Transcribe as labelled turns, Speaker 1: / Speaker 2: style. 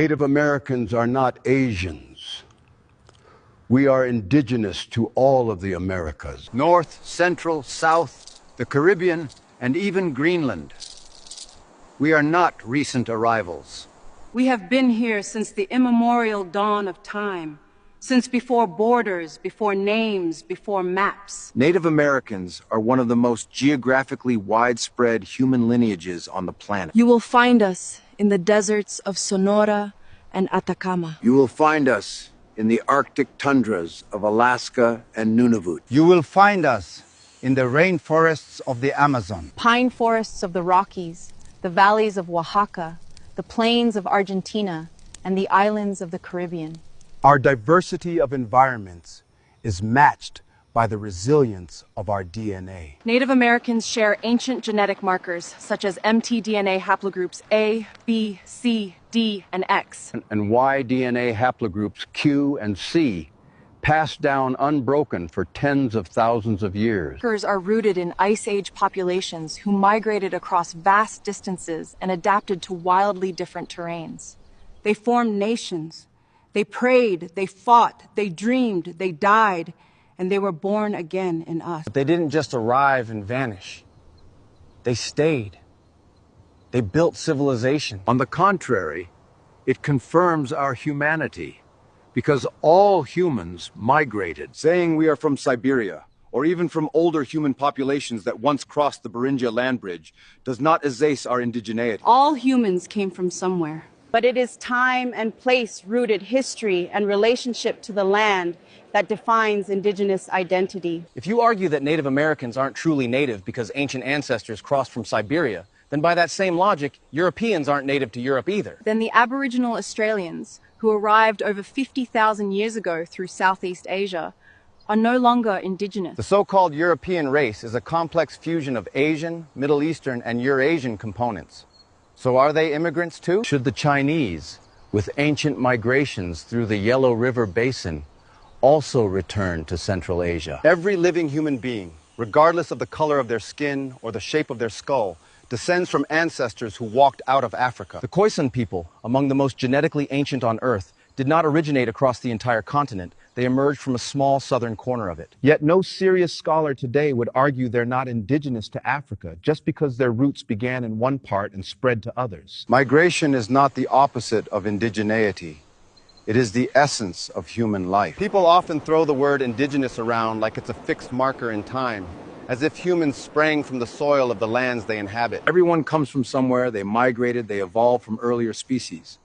Speaker 1: Native Americans are not Asians. We are indigenous to all of the Americas.
Speaker 2: North, Central, South, the Caribbean, and even Greenland. We are not recent arrivals.
Speaker 3: We have been here since the immemorial dawn of time, since before borders, before names, before maps.
Speaker 2: Native Americans are one of the most geographically widespread human lineages on the planet.
Speaker 3: You will find us in the deserts of Sonora and Atacama.
Speaker 2: You will find us in the Arctic tundras of Alaska and Nunavut.
Speaker 4: You will find us in the rainforests of the Amazon,
Speaker 5: pine forests of the Rockies, the valleys of Oaxaca, the plains of Argentina, and the islands of the Caribbean.
Speaker 4: Our diversity of environments is matched by the resilience of our DNA.
Speaker 3: Native Americans share ancient genetic markers such as mtDNA haplogroups A, B, C, D, and X.
Speaker 1: And Y DNA haplogroups Q and C, passed down unbroken for tens of thousands of years.
Speaker 3: Markers are rooted in Ice Age populations who migrated across vast distances and adapted to wildly different terrains. They formed nations. They prayed, they fought, they dreamed, they died, and they were born again in us.
Speaker 6: But they didn't just arrive and vanish. They stayed. They built civilization.
Speaker 2: On the contrary, it confirms our humanity, because all humans migrated.
Speaker 7: Saying we are from Siberia, or even from older human populations that once crossed the Beringia land bridge, does not efface our indigeneity.
Speaker 3: All humans came from somewhere.
Speaker 5: But it is time and place-rooted history and relationship to the land that defines indigenous identity.
Speaker 6: If you argue that Native Americans aren't truly native because ancient ancestors crossed from Siberia, then by that same logic, Europeans aren't native to Europe either.
Speaker 3: Then the Aboriginal Australians, who arrived over 50,000 years ago through Southeast Asia, are no longer indigenous.
Speaker 4: The so-called European race is a complex fusion of Asian, Middle Eastern, and Eurasian components. So are they immigrants too?
Speaker 1: Should the Chinese, with ancient migrations through the Yellow River Basin, also return to Central Asia?
Speaker 4: Every living human being, regardless of the color of their skin or the shape of their skull, descends from ancestors who walked out of Africa.
Speaker 6: The Khoisan people, among the most genetically ancient on Earth, did not originate across the entire continent. They emerged from a small southern corner of it.
Speaker 4: Yet no serious scholar today would argue they're not indigenous to Africa just because their roots began in one part and spread to others. Migration is not the opposite of indigeneity. It is the essence of human life. People often throw the word indigenous around like it's a fixed marker in time, as if humans sprang from the soil of the lands they inhabit.
Speaker 2: Everyone comes from somewhere, they migrated, they evolved from earlier species.